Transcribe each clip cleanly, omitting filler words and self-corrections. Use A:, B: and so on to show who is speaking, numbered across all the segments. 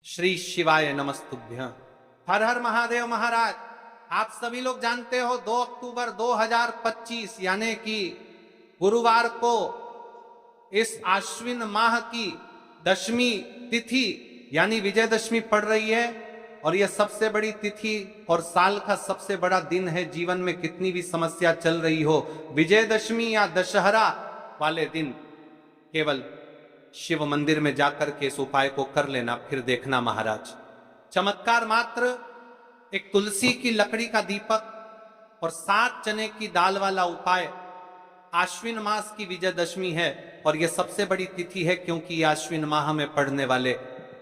A: श्री शिवाय नमस्तुभ्यं। हर हर महादेव। महाराज, आप सभी लोग जानते हो 2 अक्टूबर 2025 यानी कि गुरुवार को इस आश्विन माह की दशमी तिथि यानी विजयदशमी पड़ रही है और यह सबसे बड़ी तिथि और साल का सबसे बड़ा दिन है। जीवन में कितनी भी समस्या चल रही हो, विजयदशमी या दशहरा वाले दिन केवल शिव मंदिर में जाकर के इस उपाय को कर लेना, फिर देखना महाराज चमत्कार। मात्र एक तुलसी की लकड़ी का दीपक और 7 चने की दाल वाला उपाय। आश्विन मास की विजयदशमी है और यह सबसे बड़ी तिथि है क्योंकि यह आश्विन माह में पड़ने वाले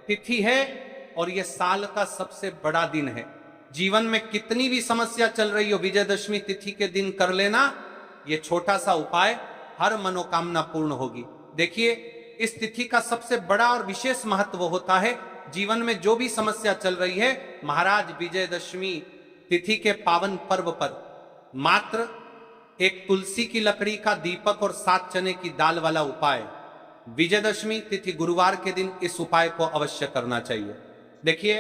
A: तिथि है और यह साल का सबसे बड़ा दिन है। जीवन में कितनी भी समस्या चल रही हो, विजयदशमी तिथि के दिन कर लेना यह छोटा सा उपाय, हर मनोकामना पूर्ण होगी। देखिए, इस तिथि का सबसे बड़ा और विशेष महत्व होता है। जीवन में जो भी समस्या चल रही है, महाराज विजयदशमी तिथि के पावन पर्व पर मात्र एक तुलसी की लकड़ी का दीपक और 7 चने की दाल वाला उपाय, विजयदशमी तिथि गुरुवार के दिन इस उपाय को अवश्य करना चाहिए। देखिए,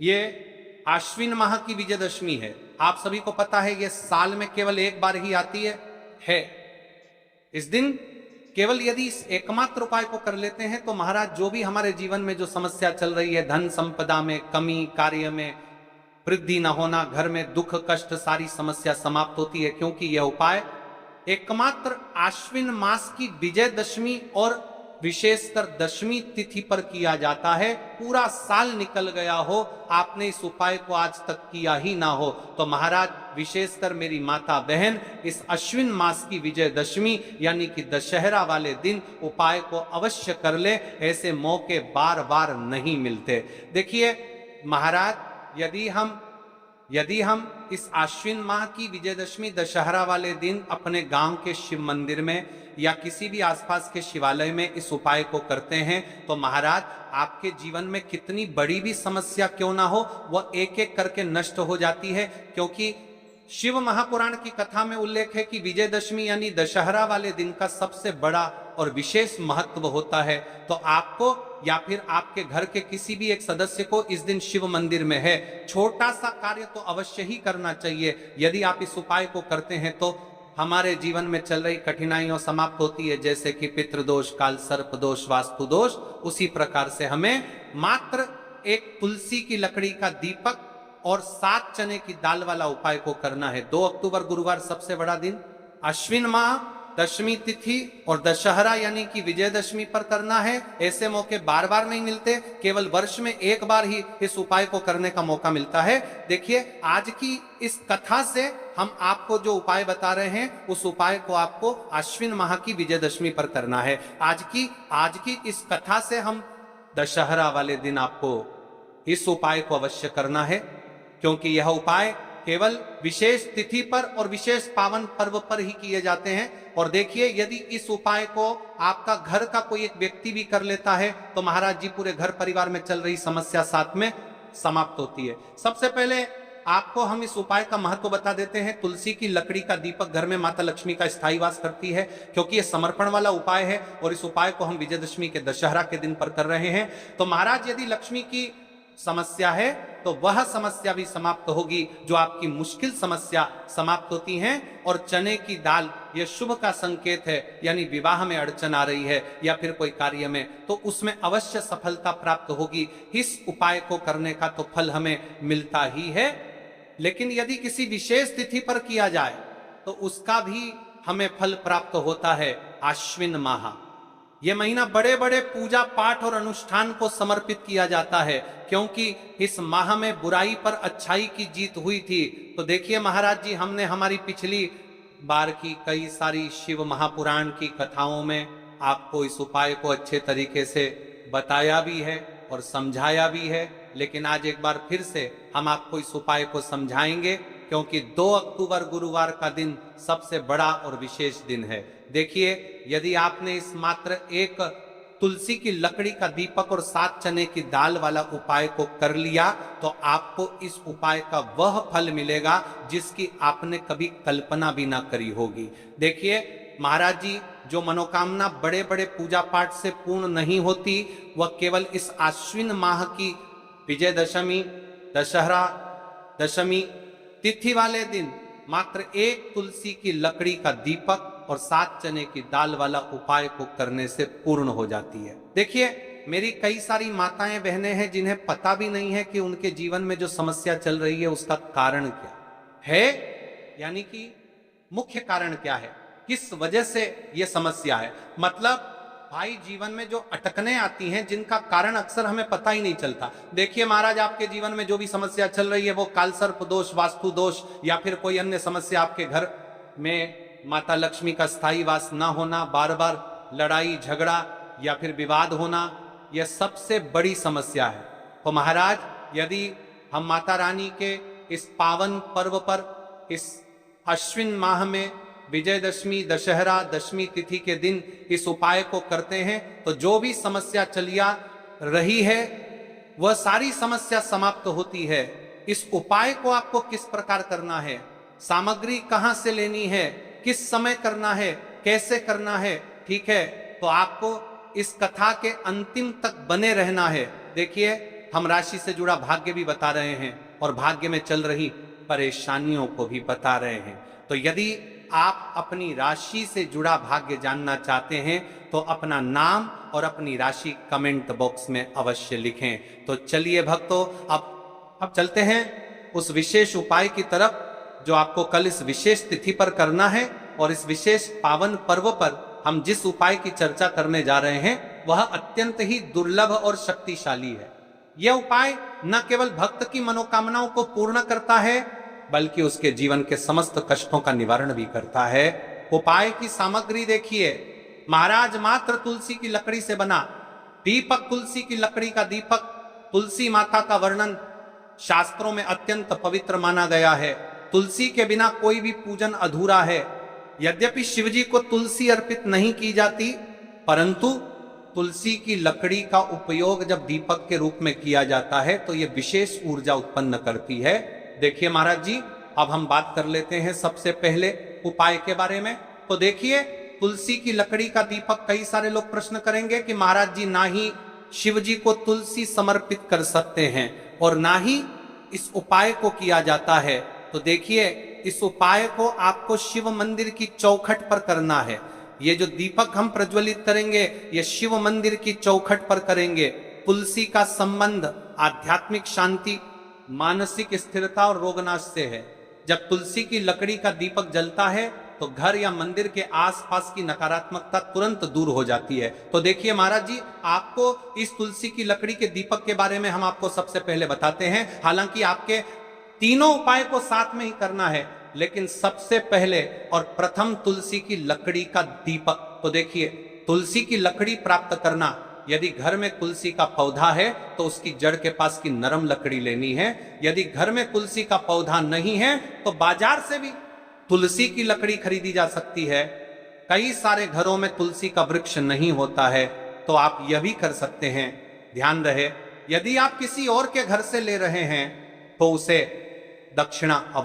A: ये आश्विन माह की विजयदशमी है। आप सभी को पता है, यह साल में केवल एक बार ही आती है। इस दिन केवल यदि इस एकमात्र उपाय को कर लेते हैं तो महाराज जो भी हमारे जीवन में जो समस्या चल रही है, धन संपदा में कमी, कार्य में वृद्धि न होना, घर में दुख कष्ट, सारी समस्या समाप्त होती है। क्योंकि यह उपाय एकमात्र आश्विन मास की विजयदशमी और विशेषकर दशमी तिथि पर किया जाता है। पूरा साल निकल गया हो, आपने इस उपाय को आज तक किया ही ना हो, तो महाराज विशेषकर मेरी माता बहन इस अश्विन मास की विजयदशमी यानी कि दशहरा वाले दिन उपाय को अवश्य कर ले। ऐसे मौके बार बार नहीं मिलते। देखिए महाराज, यदि हम इस आश्विन माह की विजयदशमी दशहरा वाले दिन अपने गांव के शिव मंदिर में या किसी भी आसपास के शिवालय में इस उपाय को करते हैं तो महाराज आपके जीवन में कितनी बड़ी भी समस्या क्यों ना हो, वह एक एक करके नष्ट हो जाती है। क्योंकि शिव महापुराण की कथा में उल्लेख है कि विजयदशमी यानी दशहरा वाले दिन का सबसे बड़ा और विशेष महत्व होता है। तो आपको या फिर आपके घर के किसी भी एक सदस्य को इस दिन शिव मंदिर में है, छोटा सा कार्य तो अवश्य ही करना चाहिए। यदि आप इस उपाय को करते हैं तो हमारे जीवन में चल रही कठिनाइयां समाप्त होती है, जैसे कि पितृदोष, काल सर्प दोष, वास्तु दोष। उसी प्रकार से हमें मात्र एक तुलसी की लकड़ी का दीपक और 7 चने की दाल वाला उपाय को करना है। 2 अक्टूबर गुरुवार सबसे बड़ा दिन, अश्विन माह दशमी तिथि और दशहरा यानी कि विजयदशमी पर करना है। ऐसे मौके बार बार नहीं मिलते, केवल वर्ष में एक बार ही इस उपाय को करने का मौका मिलता है। देखिए, आज की इस कथा से हम आपको जो उपाय बता रहे हैं, उस उपाय को आपको अश्विन माह की विजयदशमी पर करना है। आज की इस कथा से हम दशहरा वाले दिन आपको इस उपाय को अवश्य करना है, क्योंकि यह उपाय केवल विशेष तिथि पर और विशेष पावन पर्व पर ही किए जाते हैं। और देखिए, यदि इस उपाय को आपका घर का कोई एक व्यक्ति भी कर लेता है तो महाराज जी पूरे घर परिवार में चल रही समस्या साथ में समाप्त होती है। सबसे पहले आपको हम इस उपाय का महत्व बता देते हैं। तुलसी की लकड़ी का दीपक घर में माता लक्ष्मी का स्थायी वास करती है, क्योंकि यह समर्पण वाला उपाय है और इस उपाय को हम विजयदशमी के दशहरा के दिन पर कर रहे हैं। तो महाराज, यदि लक्ष्मी की समस्या है तो वह समस्या भी समाप्त होगी, जो आपकी मुश्किल समस्या समाप्त होती हैं। और चने की दाल यह शुभ का संकेत है, यानी विवाह में अड़चन आ रही है या फिर कोई कार्य में, तो उसमें अवश्य सफलता प्राप्त होगी। इस उपाय को करने का तो फल हमें मिलता ही है, लेकिन यदि किसी विशेष तिथि पर किया जाए तो उसका भी हमें फल प्राप्त होता है। आश्विन माह, यह महीना बड़े बड़े पूजा पाठ और अनुष्ठान को समर्पित किया जाता है, क्योंकि इस माह में बुराई पर अच्छाई की जीत हुई थी। तो देखिए महाराज जी, हमने हमारी पिछली बार की कई सारी शिव महापुराण की कथाओं में आपको इस उपाय को अच्छे तरीके से बताया भी है और समझाया भी है, लेकिन आज एक बार फिर से हम आपको इस उपाय को समझाएंगे, क्योंकि 2 अक्टूबर गुरुवार का दिन सबसे बड़ा और विशेष दिन है। देखिए, यदि आपने इस मात्र एक तुलसी की लकड़ी का दीपक और 7 चने की दाल वाला उपाय को कर लिया तो आपको इस उपाय का वह फल मिलेगा जिसकी आपने कभी कल्पना भी ना करी होगी। देखिए महाराज जी, जो मनोकामना बड़े बड़े पूजा पाठ से पूर्ण नहीं होती, वह केवल इस आश्विन माह की विजयदशमी, दशहरा दशमी तिथि वाले दिन मात्र एक तुलसी की लकड़ी का दीपक और 7 चने की दाल वाला उपाय को करने से पूर्ण हो जाती है। देखिए, मेरी कई सारी माताएं बहनें हैं जिन्हें पता भी नहीं है कि उनके जीवन में जो समस्या चल रही है उसका कारण क्या है, यानी कि मुख्य कारण क्या है, किस वजह से यह समस्या है। मतलब भाई, जीवन में जो अटकने आती हैं जिनका कारण अक्सर हमें पता ही नहीं चलता। देखिए महाराज, आपके जीवन में जो भी समस्या चल रही है वो कालसर्प दोष, वास्तु दोष या फिर कोई अन्य समस्या, आपके घर में माता लक्ष्मी का स्थायी वास न होना, बार बार लड़ाई झगड़ा या फिर विवाद होना, यह सबसे बड़ी समस्या है। तो महाराज, यदि हम माता रानी के इस पावन पर्व पर, इस अश्विन माह में विजयदशमी, दशहरा दशमी तिथि के दिन इस उपाय को करते हैं तो जो भी समस्या चलिया रही है वह सारी समस्या समाप्त होती है। इस उपाय को आपको किस प्रकार करना है, सामग्री कहां से लेनी है, किस समय करना है, कैसे करना है, ठीक है, तो आपको इस कथा के अंतिम तक बने रहना है। देखिए, हम राशि से जुड़ा भाग्य भी बता रहे हैं और भाग्य में चल रही परेशानियों को भी बता रहे हैं। तो यदि आप अपनी राशि से जुड़ा भाग्य जानना चाहते हैं तो अपना नाम और अपनी राशि कमेंट बॉक्स में अवश्य लिखें। तो चलिए भक्तों, अब चलते हैं उस विशेष उपाय की तरफ जो आपको कल इस विशेष तिथि पर करना है। और इस विशेष पावन पर्व पर हम जिस उपाय की चर्चा करने जा रहे हैं वह अत्यंत ही दुर्लभ और शक्तिशाली है। यह उपाय न केवल भक्त की मनोकामनाओं को पूर्ण करता है बल्कि उसके जीवन के समस्त कष्टों का निवारण भी करता है। उपाय की सामग्री देखिए महाराज, मात्र तुलसी की लकड़ी से बना दीपक, तुलसी की लकड़ी का दीपक, तुलसी माता का वर्णन शास्त्रों में अत्यंत पवित्र माना गया है। तुलसी के बिना कोई भी पूजन अधूरा है। यद्यपि शिवजी को तुलसी अर्पित नहीं की जाती, परंतु तुलसी की लकड़ी का उपयोग जब दीपक के रूप में किया जाता है तो यह विशेष ऊर्जा उत्पन्न करती है। देखिए महाराज जी, अब हम बात कर लेते हैं सबसे पहले उपाय के बारे में। तो देखिए, तुलसी की लकड़ी का दीपक, कई सारे लोग प्रश्न करेंगे कि महाराज जी, ना ही शिव जी को तुलसी समर्पित कर सकते हैं और ना ही इस उपाय को किया जाता है। तो देखिए, इस उपाय को आपको शिव मंदिर की चौखट पर करना है। ये जो दीपक हम प्रज्वलित करेंगे ये शिव मंदिर की चौखट पर करेंगे। तुलसी का संबंध आध्यात्मिक शांति, मानसिक स्थिरता और रोगनाश से है। जब तुलसी की लकड़ी का दीपक जलता है तो घर या मंदिर के आसपास की नकारात्मकता तुरंत दूर हो जाती है। तो देखिए महाराज जी, आपको इस तुलसी की लकड़ी के दीपक के बारे में हम आपको सबसे पहले बताते हैं। हालांकि आपके तीनों उपाय को साथ में ही करना है, लेकिन सबसे पहले और प्रथम तुलसी की लकड़ी का दीपक। तो देखिए, तुलसी की लकड़ी प्राप्त करना, यदि घर में तुलसी का पौधा है तो उसकी जड़ के पास की नरम लकड़ी लेनी है। यदि घर में तुलसी का पौधा नहीं है तो बाजार से भी तुलसी की लकड़ी खरीदी जा सकती है। कई सारे घरों में तुलसी का वृक्ष नहीं होता है तो आप यह भी कर सकते हैं। ध्यान रहे, यदि आप किसी और के घर से ले रहे हैं तो उसे दक्षिणा अवश्य